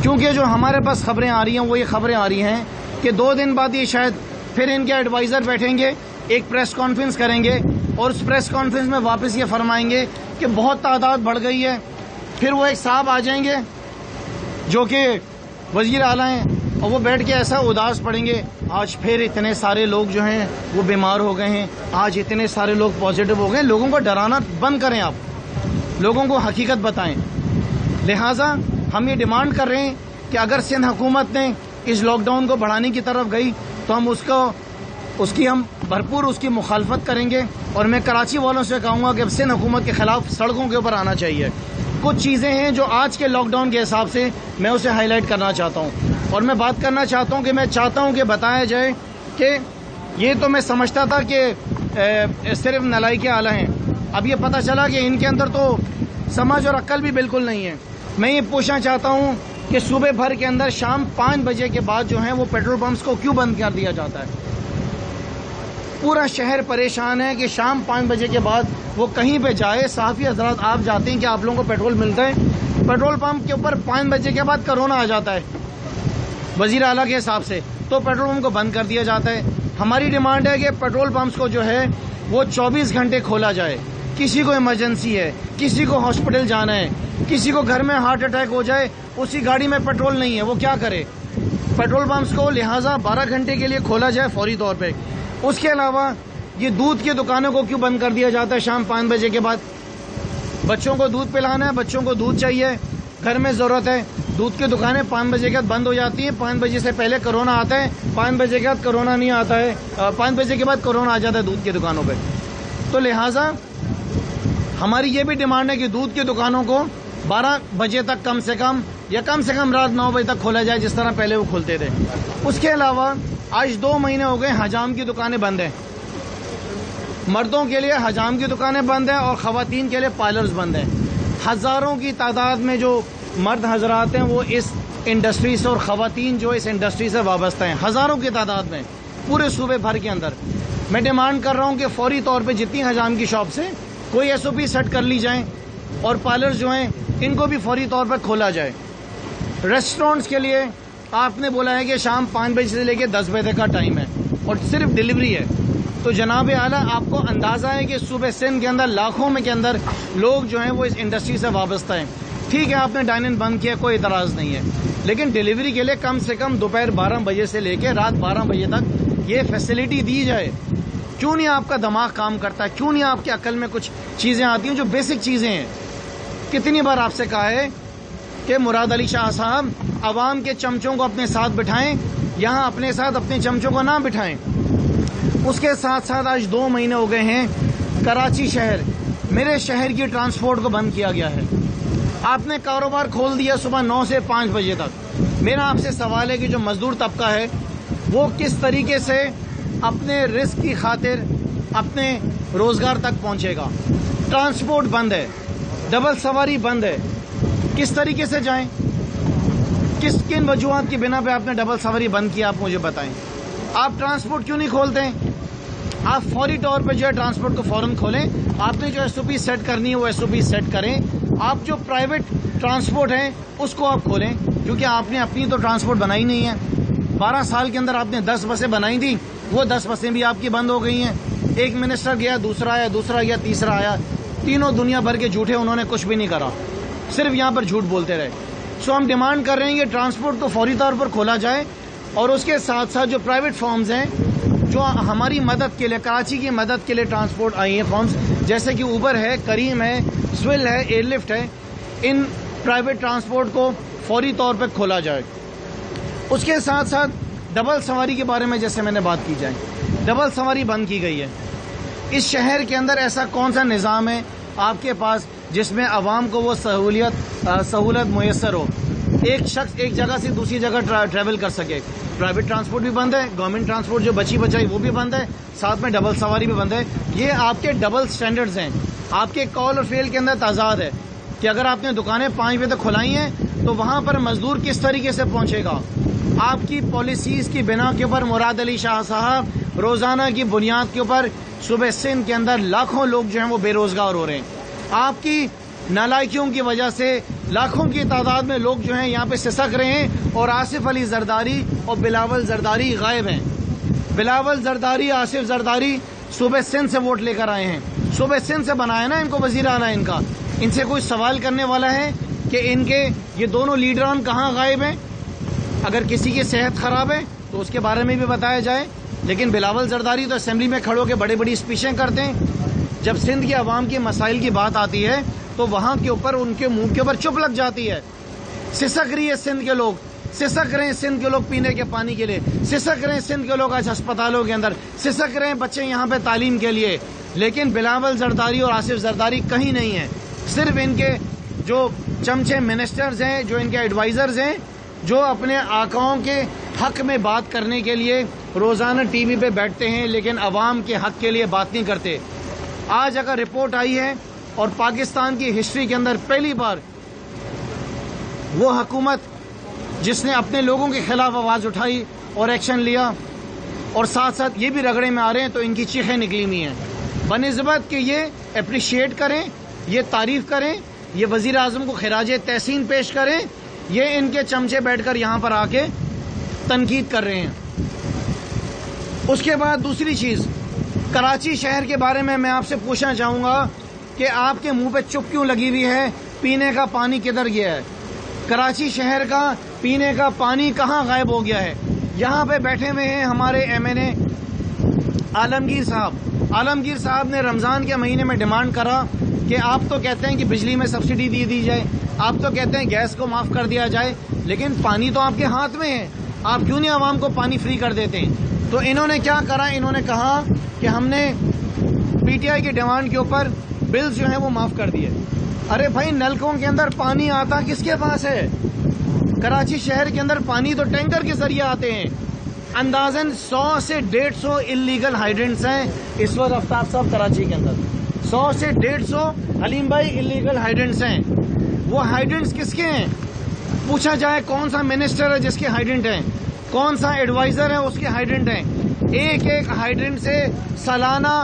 क्योंकि जो हमारे पास खबरें आ रही हैं वो ये खबरें आ रही हैं कि 2 दिन बाद ये शायद फिर इनके एडवाइज़र बैठेंगे, एक प्रेस कॉन्फ्रेंस करेंगे और उस प्रेस कॉन्फ्रेंस में वापस ये फरमाएंगे कि बहुत तादाद बढ़ गई है। फिर वो एक साहब आ जाएंगे जो कि वज़ीर आला हैं और वो बैठ के ऐसा उदास पड़ेंगे, आज फिर इतने सारे लोग जो हैं वो बीमार हो गए हैं, आज इतने सारे लोग पॉजिटिव हो गए। लोगों को डराना बंद करें, आप लोगों को हकीकत बताएं। लिहाजा हम ये डिमांड कर रहे हैं कि अगर सिंध हुकूमत ने इस लॉकडाउन को बढ़ाने की तरफ गई तो हम उसकी भरपूर उसकी मुखालफत करेंगे। और मैं कराची वालों से कहूँगा कि सिंध हुकूमत के खिलाफ सड़कों के ऊपर आना चाहिए। कुछ चीज़ें हैं जो आज के लॉकडाउन के हिसाब से मैं उसे हाईलाइट करना चाहता हूँ और मैं बात करना चाहता हूँ कि मैं चाहता हूँ कि बताया जाए कि ये तो मैं समझता था कि सिर्फ नलायकी आला हैं, अब ये पता चला कि इनके अंदर तो समझ और अक्ल भी बिल्कुल नहीं है। मैं ये पूछना चाहता हूँ कि सूबे भर के अंदर शाम 5 बजे के बाद जो है वो पेट्रोल पंप्स को क्यों बंद कर दिया जाता है? पूरा शहर परेशान है कि शाम 5 बजे के बाद वो कहीं पे जाए। सहाफ़ी हजरात आप जाते हैं कि आप लोगों को पेट्रोल मिलता है, पेट्रोल पंप के ऊपर 5 बजे के बाद कोरोना आ जाता है वज़ीर आला के हिसाब से, तो पेट्रोल पंप को बंद कर दिया जाता है। हमारी डिमांड है कि पेट्रोल पंप्स को जो है वो 24 घंटे खोला जाए। किसी को इमरजेंसी है, किसी को हॉस्पिटल जाना है, किसी को घर में हार्ट अटैक हो जाए, उसी गाड़ी में पेट्रोल नहीं है, वो क्या करे? पेट्रोल पंप्स को लिहाजा 12 घंटे के लिए खोला जाए फौरी तौर पे। उसके अलावा ये दूध की दुकानों को क्यों बंद कर दिया जाता है शाम 5 बजे के बाद? बच्चों को दूध पिलाना है, बच्चों को दूध चाहिए, घर में ज़रूरत है, दूध की दुकानें 5 बजे के बाद बंद हो जाती हैं। 5 बजे से पहले कोरोना आता है, 5 बजे के बाद कोरोना नहीं आता है, 5 बजे के बाद कोरोना आ जाता है दूध की दुकानों पर। तो लिहाजा हमारी ये भी डिमांड है कि दूध की दुकानों को 12 बजे तक कम से कम रात 9 बजे तक खोला जाए, जिस तरह पहले वो खुलते थे। उसके अलावा आज 2 महीने हो गए हजाम की दुकानें बंद हैं। मर्दों के लिए हजाम की दुकानें बंद हैं और ख़वातीन के लिए पार्लर्स बंद हैं। हज़ारों की तादाद में जो मर्द हजरात हैं वो इस इंडस्ट्री से और ख़वातीन जो इस इंडस्ट्री से वाबस्ता हैं, हज़ारों की तादाद में पूरे सूबे भर के अंदर। मैं डिमांड कर रहा हूँ कि फौरी तौर पर जितनी हजाम की शॉप से कोई SOP सेट कर ली जाए और पार्लर्स जो हैं इनको भी फौरी तौर पर खोला जाए। रेस्टोरेंट्स के लिए आपने बोला है कि शाम 5 बजे से लेकर 10 बजे तक का टाइम है और सिर्फ डिलीवरी है। तो जनाब आला आपको अंदाज़ा है कि सूबे सिंध के अंदर लाखों में के अंदर लोग जो हैं वो इस इंडस्ट्री से वाबस्ता हैं। ठीक है, आपने डाइन इन बंद किया, कोई इतराज़ नहीं है, लेकिन डिलीवरी के लिए कम से कम दोपहर 12 बजे से लेकर रात 12 बजे तक ये फैसिलिटी दी जाए। क्यों नहीं आपका दिमाग काम करता है? क्यों नहीं आपकी अकल में कुछ चीज़ें आती हैं जो बेसिक चीज़ें हैं? कितनी बार आपसे कहा है कि मुराद अली शाह साहब अवाम के चमचों को अपने साथ बिठाएं, यहाँ अपने साथ अपने चमचों को ना बिठाएं। उसके साथ साथ आज 2 महीने हो गए हैं कराची शहर, मेरे शहर की ट्रांसपोर्ट को बंद किया गया है। आपने कारोबार खोल दिया सुबह 9 से 5 बजे तक। मेरा आपसे सवाल है कि जो मजदूर तबका है वो किस तरीके से अपने रिस्क की खातिर अपने रोजगार तक पहुंचेगा? ट्रांसपोर्ट बंद है, डबल सवारी बंद है, किस तरीके से जाएं? किन वजूहात की बिना पे आपने डबल सवारी बंद किया, आप मुझे बताएं। आप ट्रांसपोर्ट क्यों नहीं खोलते? आप फौरी तौर पे जो है ट्रांसपोर्ट को फौरन खोलें। आपने जो SOP सेट करनी है वो SOP सेट करें। आप जो प्राइवेट ट्रांसपोर्ट है उसको आप खोलें, क्योंकि आपने अपनी तो ट्रांसपोर्ट बनाई नहीं है। 12 साल के अंदर आपने 10 बसें बनाई थी, वो 10 बसें भी आपकी बंद हो गई हैं। एक मिनिस्टर गया, दूसरा आया, दूसरा गया, तीसरा आया, तीनों दुनिया भर के झूठे, उन्होंने कुछ भी नहीं करा, सिर्फ यहाँ पर झूठ बोलते रहे। सो हम डिमांड कर रहे हैं कि ट्रांसपोर्ट को फौरी तौर पर खोला जाए और उसके साथ साथ जो प्राइवेट फर्म्स हैं जो हमारी मदद के लिए, कराची की मदद के लिए ट्रांसपोर्ट आई हैं फर्म्स, जैसे कि उबर है, करीम है, स्विल है, एयरलिफ्ट है, इन प्राइवेट ट्रांसपोर्ट को फौरी तौर पर खोला जाए। उसके साथ साथ डबल सवारी के बारे में जैसे मैंने बात की जाए, डबल सवारी बंद की गई है। इस शहर के अंदर ऐसा कौन सा निज़ाम है आपके पास जिसमें आवाम को वो सहूलत मुयसर हो, एक शख्स एक जगह से दूसरी जगह ट्रैवल कर सके? प्राइवेट ट्रांसपोर्ट भी बंद है, गवर्नमेंट ट्रांसपोर्ट जो बची बचाई वो भी बंद है, साथ में डबल सवारी भी बंद है। ये आपके डबल स्टैंडर्ड्स हैं। आपके कॉल और फेल के अंदर तजाद है कि अगर आपने दुकानें 5 बजे तक खुलाई हैं तो वहाँ पर मजदूर किस तरीके से पहुँचेगा? आपकी पॉलिसीज़ की बिना के ऊपर मुराद अली शाह साहब रोज़ाना की बुनियाद के ऊपर सुबह सिंध के अंदर लाखों लोग जो हैं वो बेरोज़गार हो रहे हैं। आपकी नालायकियों की वजह से लाखों की तादाद में लोग जो हैं यहाँ पे सिसक रहे हैं और आसिफ अली जरदारी और बिलावल जरदारी गायब हैं। बिलावल जरदारी, आसिफ जरदारी सूबे सिंध से वोट लेकर आए हैं, सूबे सिंध से बनाया ना इनको वजीर आला इनका। इनसे कोई सवाल करने वाला है कि इनके ये दोनों लीडरान कहाँ गायब हैं? अगर किसी की सेहत खराब है तो उसके बारे में भी बताया जाए। लेकिन बिलावल जरदारी तो असेंबली में खड़े होकर बड़ी बड़ी स्पीचें करते हैं। जब सिंध की आवाम की मसाइल की बात आती है तो वहां के ऊपर उनके मुंह के ऊपर चुप लग जाती है। सिसक रही है सिंध के लोग, सिसक रहे हैं सिंध के लोग पीने के पानी के लिए, सिसक रहे हैं सिंध के लोग आज अस्पतालों के अंदर, सिसक रहे हैं बच्चे यहाँ पे तालीम के लिए। लेकिन बिलावल जरदारी और आसिफ जरदारी कहीं नहीं है। सिर्फ इनके जो चमचे मिनिस्टर्स हैं, जो इनके एडवाइजर्स हैं, जो अपने आकाओं के हक में बात करने के लिए रोजाना टीवी पे बैठते हैं, लेकिन अवाम के हक के लिए बात नहीं करते। आज अगर रिपोर्ट आई है और पाकिस्तान की हिस्ट्री के अंदर पहली बार वो हुकूमत जिसने अपने लोगों के खिलाफ आवाज उठाई और एक्शन लिया और साथ साथ ये भी रगड़े में आ रहे हैं, तो इनकी चीखें निकली हुई हैं। बनिस्बत कि ये अप्रिशिएट करें, ये तारीफ करें, ये वजीर आजम को खिराज तहसीन पेश करें, ये इनके चमचे बैठकर यहां पर आके तनकीद कर रहे हैं। उसके बाद दूसरी चीज, कराची शहर के बारे में मैं आपसे पूछना चाहूंगा कि आपके मुंह पे चुप क्यों लगी हुई है? पीने का पानी किधर गया है? कराची शहर का पीने का पानी कहां गायब हो गया है? यहां पे बैठे हुए हैं हमारे एमएनए आलमगीर साहब। आलमगीर साहब ने रमजान के महीने में डिमांड करा कि आप तो कहते हैं कि बिजली में सब्सिडी दी जाए, आप तो कहते हैं गैस को माफ कर दिया जाए, लेकिन पानी तो आपके हाथ में है, आप क्यों नहीं आवाम को पानी फ्री कर देते हैं? तो इन्होंने क्या करा, इन्होंने कहा कि हमने पीटीआई की डिमांड के ऊपर बिल्स जो है वो माफ कर दिए। अरे भाई, नलकों के अंदर पानी आता किसके पास है? कराची शहर के अंदर पानी तो टैंकर के जरिए आते हैं। अंदाजन 100 से 150 इलीगल हाइड्रेंट्स हैं इस वक्त आफ्ताब साहब कराची के अंदर। 100 से 150 हलीम भाई इलीगल हाइड्रेंट्स हैं। वो हाइड्रेंट्स किसके हैं? पूछा जाए कौन सा मिनिस्टर है जिसके हाइड्रेंट हैं, कौन सा एडवाइजर है उसके हाइड्रेंट हैं। एक एक हाइड्रेंट से सालाना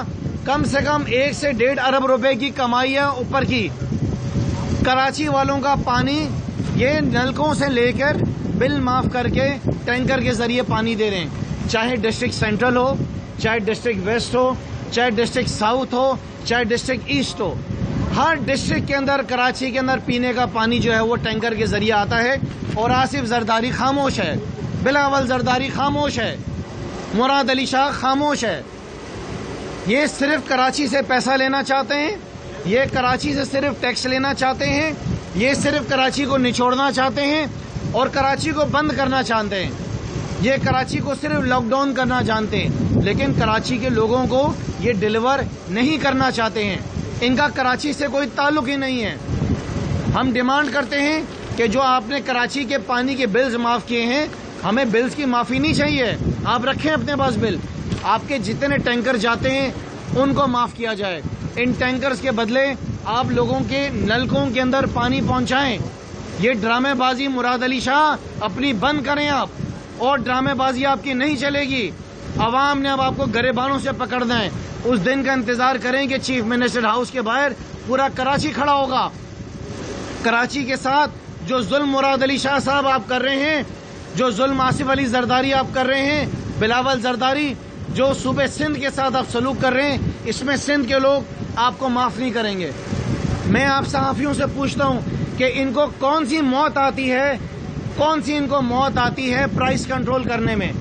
कम से कम 1 से 1.5 अरब रुपए की कमाई है ऊपर की। कराची वालों का पानी ये नलकों से लेकर बिल माफ करके टैंकर के जरिए पानी दे रहे हैं, चाहे डिस्ट्रिक्ट सेंट्रल हो, चाहे डिस्ट्रिक्ट वेस्ट हो, चाहे डिस्ट्रिक्ट साउथ हो, चाहे डिस्ट्रिक्ट ईस्ट हो। हर डिस्ट्रिक्ट के अंदर कराची के अंदर पीने का पानी जो है वो टैंकर के जरिए आता है। और आसिफ जरदारी खामोश है, बिलावल जरदारी खामोश है, मुराद अली शाह खामोश है। ये सिर्फ कराची से पैसा लेना चाहते हैं, ये कराची से सिर्फ टैक्स लेना चाहते हैं, ये सिर्फ कराची को निचोड़ना चाहते हैं और कराची को बंद करना चाहते हैं। ये कराची को सिर्फ लॉकडाउन करना जानते हैं, लेकिन कराची के लोगों को ये डिलीवर नहीं करना चाहते हैं। इनका कराची से कोई ताल्लुक ही नहीं है। हम डिमांड करते हैं कि जो आपने कराची के पानी के बिल्स माफ किए हैं, हमें बिल्स की माफी नहीं चाहिए। आप रखें अपने पास बिल, आपके जितने टैंकर जाते हैं उनको माफ किया जाए। इन टैंकर्स के बदले आप लोगों के नलकों के अंदर पानी पहुंचाएं। ये ड्रामेबाजी मुराद अली शाह अपनी बंद करें आप, और ड्रामेबाजी आपकी नहीं चलेगी। अवाम ने अब आपको गरेबानों से पकड़ना है। उस दिन का इंतजार करें कि चीफ मिनिस्टर हाउस के बाहर पूरा कराची खड़ा होगा। कराची के साथ जो जुल्म मुराद अली शाह साहब आप कर रहे हैं, जो जुल्म आसिफ अली जरदारी आप कर रहे हैं, बिलावल जरदारी जो सूबे सिंध के साथ आप सलूक कर रहे हैं, इसमें सिंध के लोग आपको माफ नहीं करेंगे। मैं आप सहाफियों से पूछता हूं कि इनको कौन सी मौत आती है, कौन सी इनको मौत आती है प्राइस कंट्रोल करने में?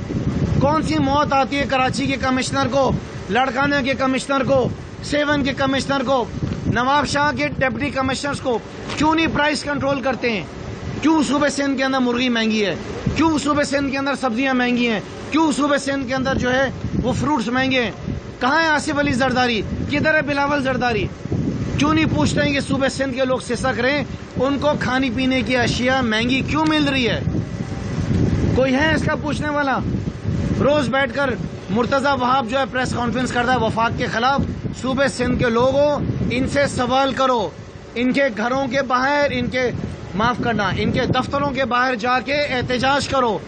कौन सी मौत आती है कराची के कमिश्नर को, लड़काना के कमिश्नर को, सेवन के कमिश्नर को, नवाब शाह के डिप्टी कमिश्नर्स को? क्यों नहीं प्राइस कंट्रोल करते हैं? क्यों सूबे सिंध के अंदर मुर्गी महंगी है? क्यों सूबे सिंध के अंदर सब्जियां महंगी हैं? क्यों सूबे सिंध के अंदर जो है वो फ्रूट्स महंगे हैं? कहाँ है आसिफ अली जरदारी? किधर है बिलावल जरदारी? क्यों नहीं पूछते हैं कि सूबे सिंध के लोग सिसक रहे हैं, उनको खाने पीने की अशिया महंगी क्यों मिल रही है? कोई है इसका पूछने वाला? रोज बैठकर मुर्तजा वहाब जो है प्रेस कॉन्फ्रेंस करता है वफाक के खिलाफ। सूबे सिंध के लोगों, इनसे सवाल करो, इनके घरों के बाहर, इनके माफ करना, इनके दफ्तरों के बाहर जाके एहतजाज करो,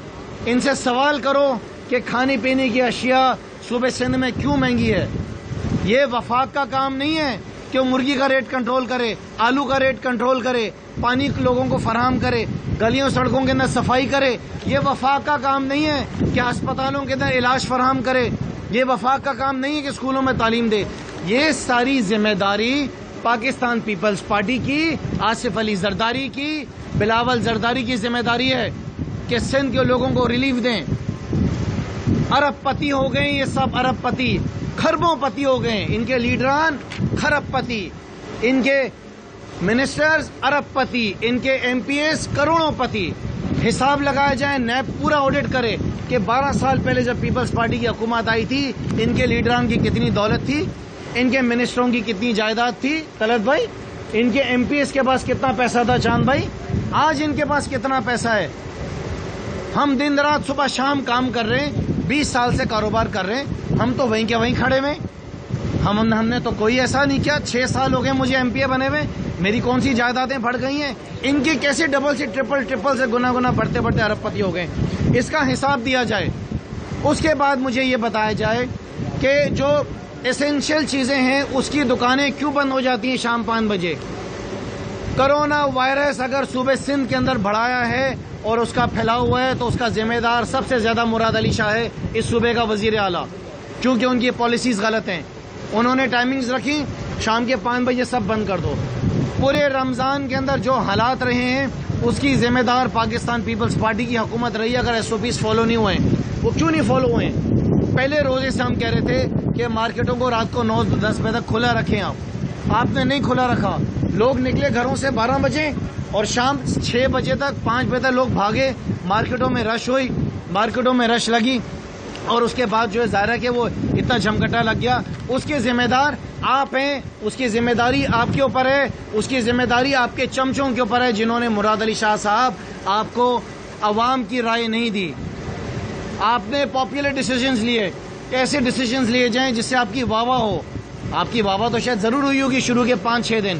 इनसे सवाल करो कि खाने पीने की अशिया सूबे सिंध में क्यों महंगी है। ये वफाक का काम नहीं है, कि वो मुर्गी का रेट कंट्रोल करे, आलू का रेट कंट्रोल करे, पानी लोगों को फराहम करे, गलियों सड़कों के अंदर सफाई करे। ये वफाक का काम नहीं है कि अस्पतालों के अंदर इलाज फराहम करे। ये वफाक का काम नहीं है कि स्कूलों में तालीम दे। ये सारी जिम्मेदारी पाकिस्तान पीपल्स पार्टी की, आसिफ अली जरदारी की, बिलावल जरदारी की जिम्मेदारी है कि सिंध के लोगों को रिलीफ दें। अरबपति हो गए ये सब, अरबपति, खरबोंपति हो गए। इनके लीडरान खरबपति, इनके मिनिस्टर्स अरबपति, इनके एमपीएस करोड़ोंपति। हिसाब लगाया जाए, नैब पूरा ऑडिट करे कि 12 साल पहले जब पीपल्स पार्टी की हुकूमत आई थी, इनके लीडरान की कितनी दौलत थी, इनके मिनिस्टरों की कितनी जायदाद थी तलत भाई, इनके एमपीएस के पास कितना पैसा था चांद भाई, आज इनके पास कितना पैसा है। हम दिन रात सुबह शाम काम कर रहे हैं, 20 साल से कारोबार कर रहे हैं, हम तो वहीं के वहीं खड़े हुए। हमने तो कोई ऐसा नहीं किया। 6 साल हो गए मुझे एमपीए बने हुए, मेरी कौन सी जायदादें बढ़ गई हैं। इनकी कैसे डबल से ट्रिपल से गुना बढ़ते बढ़ते अरबपति हो गए। इसका हिसाब दिया जाए। उसके बाद मुझे ये बताया जाए कि जो एसेंशियल चीजें हैं उसकी दुकानें क्यों बंद हो जाती हैं शाम 5 बजे। कोरोना वायरस अगर सूबे सिंध के अंदर बढ़ाया है और उसका फैलाव हुआ है तो उसका जिम्मेदार सबसे ज्यादा मुराद अली शाह है, इस सूबे का वजीर आला, क्योंकि उनकी पॉलिसीज गलत हैं। उन्होंने टाइमिंग्स रखी, शाम के 5 बजे सब बंद कर दो। पूरे रमजान के अंदर जो हालात रहे हैं उसकी जिम्मेदार पाकिस्तान पीपल्स पार्टी की हुकूमत रही। अगर एसओपीज फॉलो नहीं हुए, वो क्यों नहीं फॉलो हुए। पहले रोजे से हम कह रहे थे कि मार्केटों को रात को 9-10 बजे तक खुला रखें। आपने नहीं खुला रखा। लोग निकले घरों से 12 बजे और शाम 6 बजे तक, 5 बजे तक लोग भागे। मार्केटों में रश हुई, मार्केटों में रश लगी और उसके बाद जो है ज़ाहिर कि वो इतना झमकटा लग गया। उसके जिम्मेदार आप हैं, उसकी जिम्मेदारी आपके ऊपर है, उसकी जिम्मेदारी आपके चमचों के ऊपर है जिन्होंने मुराद अली शाह साहब आपको अवाम की राय नहीं दी। आपने पॉपुलर डिसीजंस लिए। कैसे डिसीजंस लिए जाएं जिससे आपकी वाहवाह हो। आपकी वाहवाह तो शायद जरूर हुई होगी शुरू के 5-6 दिन।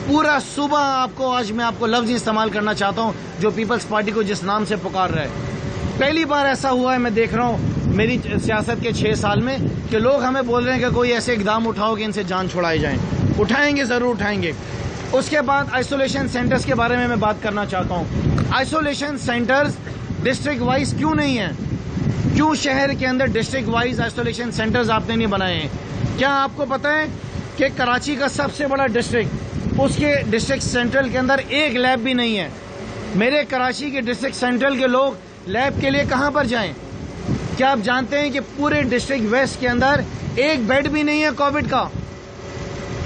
पूरा सुबह आपको, आज मैं आपको लफ्ज इस्तेमाल करना चाहता हूं जो पीपल्स पार्टी को जिस नाम से पुकार रहा है। पहली बार ऐसा हुआ है, मैं देख रहा हूं मेरी सियासत के 6 साल में, कि लोग हमें बोल रहे हैं कि कोई ऐसे इकदाम उठाओ कि इनसे जान छुड़ाई जाए। उठाएंगे, जरूर उठाएंगे। उसके बाद आइसोलेशन सेंटर्स के बारे में मैं बात करना चाहता हूं। आइसोलेशन सेंटर्स डिस्ट्रिक्ट वाइज क्यों नहीं है? क्यों शहर के अंदर डिस्ट्रिक्ट वाइज आइसोलेशन सेंटर्स आपने नहीं बनाए हैं? क्या आपको पता है कि कराची का सबसे बड़ा डिस्ट्रिक्ट, उसके डिस्ट्रिक्ट सेंट्रल के अंदर एक लैब भी नहीं है। मेरे कराची के डिस्ट्रिक्ट सेंट्रल के लोग लैब के लिए कहां पर जाएं? क्या आप जानते हैं कि पूरे डिस्ट्रिक्ट वेस्ट के अंदर एक बेड भी नहीं है कोविड का,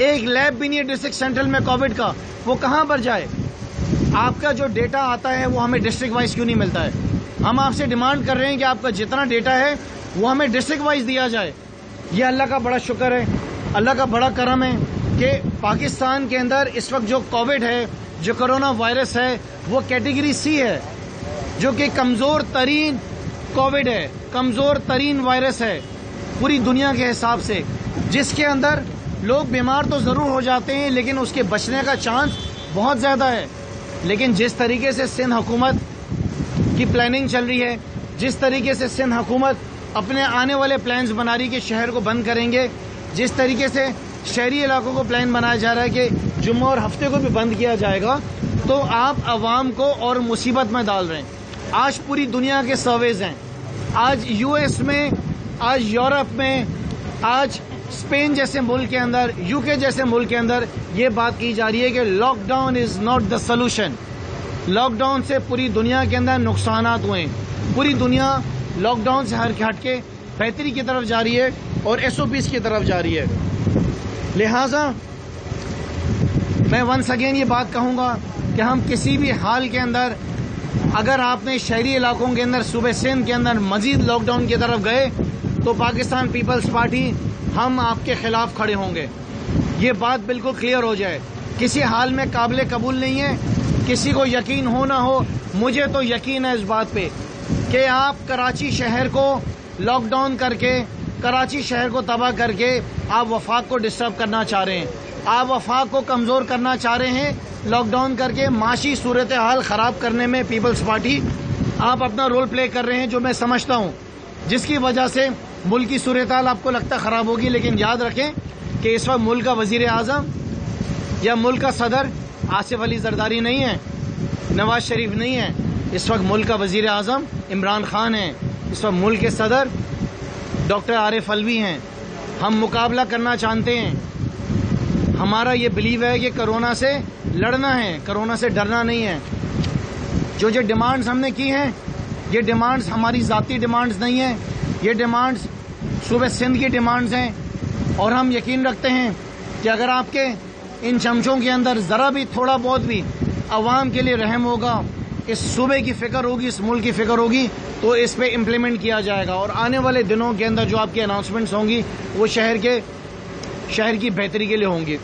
एक लैब भी नहीं है डिस्ट्रिक्ट सेंट्रल में कोविड का। वो कहां पर जाए? आपका जो डेटा आता है वो हमें डिस्ट्रिक्ट वाइज क्यों नहीं मिलता है? हम आपसे डिमांड कर रहे हैं कि आपका जितना डेटा है वो हमें डिस्ट्रिक्ट वाइज दिया जाए। ये अल्लाह का बड़ा शुक्र है, अल्लाह का बड़ा करम है कि पाकिस्तान के अंदर इस वक्त जो कोविड है, जो कोरोना वायरस है, वो कैटेगरी सी है, जो कि कमजोर तरीन कोविड है, कमजोर तरीन वायरस है पूरी दुनिया के हिसाब से, जिसके अंदर लोग बीमार तो जरूर हो जाते हैं लेकिन उसके बचने का चांस बहुत ज्यादा है। लेकिन जिस तरीके से सिंध हुकूमत की प्लानिंग चल रही है, जिस तरीके से सिंध हुकूमत अपने आने वाले प्लान्स बना रही कि शहर को बंद करेंगे, जिस तरीके से शहरी इलाकों को प्लान बनाया जा रहा है कि जुम्मा और हफ्ते को भी बंद किया जाएगा, तो आप अवाम को और मुसीबत में डाल रहे हैं। आज पूरी दुनिया के सर्वेज हैं, आज यूएस में, आज यूरोप में, आज स्पेन जैसे मुल्क के अंदर, यूके जैसे मुल्क के अंदर ये बात की जा रही है कि lockdown is not the solution. Lockdown से पूरी दुनिया के अंदर नुकसानात हुए हैं। पूरी दुनिया लॉकडाउन से हट के बेहतरी की तरफ जा रही है और एसओपीज की तरफ जा रही है। लिहाजा मैं वंस अगेन ये बात कहूंगा कि हम किसी भी हाल के अंदर, अगर आपने शहरी इलाकों के अंदर, सूबे सिंध के अंदर मजीद लॉकडाउन की तरफ गए तो पाकिस्तान पीपल्स पार्टी हम आपके खिलाफ खड़े होंगे। ये बात बिल्कुल क्लियर हो जाए। किसी हाल में काबिल कबूल नहीं है। किसी को यकीन हो ना हो, मुझे तो यकीन है इस बात पे कि आप कराची शहर को लॉकडाउन करके, कराची शहर को तबाह करके आप वफाक को डिस्टर्ब करना चाह रहे हैं। आप वफाक को कमजोर करना चाह रहे हैं लॉकडाउन करके। माशी सूरत हाल खराब करने में पीपल्स पार्टी आप अपना रोल प्ले कर रहे हैं, जो मैं समझता हूं, जिसकी वजह से मुल्क की सूरत हाल आपको लगता खराब होगी। लेकिन याद रखें कि इस वक्त मुल्क का वजीर आजम या मुल्क का सदर आसिफ अली जरदारी नहीं है, नवाज शरीफ नहीं है, इस वक्त मुल्क का वजीर आज़म इमरान खान है, इस वक्त मुल्क के सदर डॉक्टर आरिफ अलवी हैं। हम मुकाबला करना चाहते हैं। हमारा ये बिलीव है कि कोरोना से लड़ना है, कोरोना से डरना नहीं है। जो जो डिमांड्स हमने की हैं, ये डिमांड्स हमारी ज़ाती डिमांड्स नहीं हैं, ये डिमांड्स सूबे सिंध की डिमांड्स हैं। और हम यकीन रखते हैं कि अगर आपके इन चमचों के अंदर ज़रा भी थोड़ा बहुत भी अवाम के लिए रहम होगा, इस सूबे की फ़िक्र होगी, इस मुल्क की फ़िक्र होगी, तो इस पे इम्प्लीमेंट किया जाएगा। और आने वाले दिनों के अंदर जो आपकी अनाउंसमेंट्स होंगी वो शहर की बेहतरी के लिए होंगी।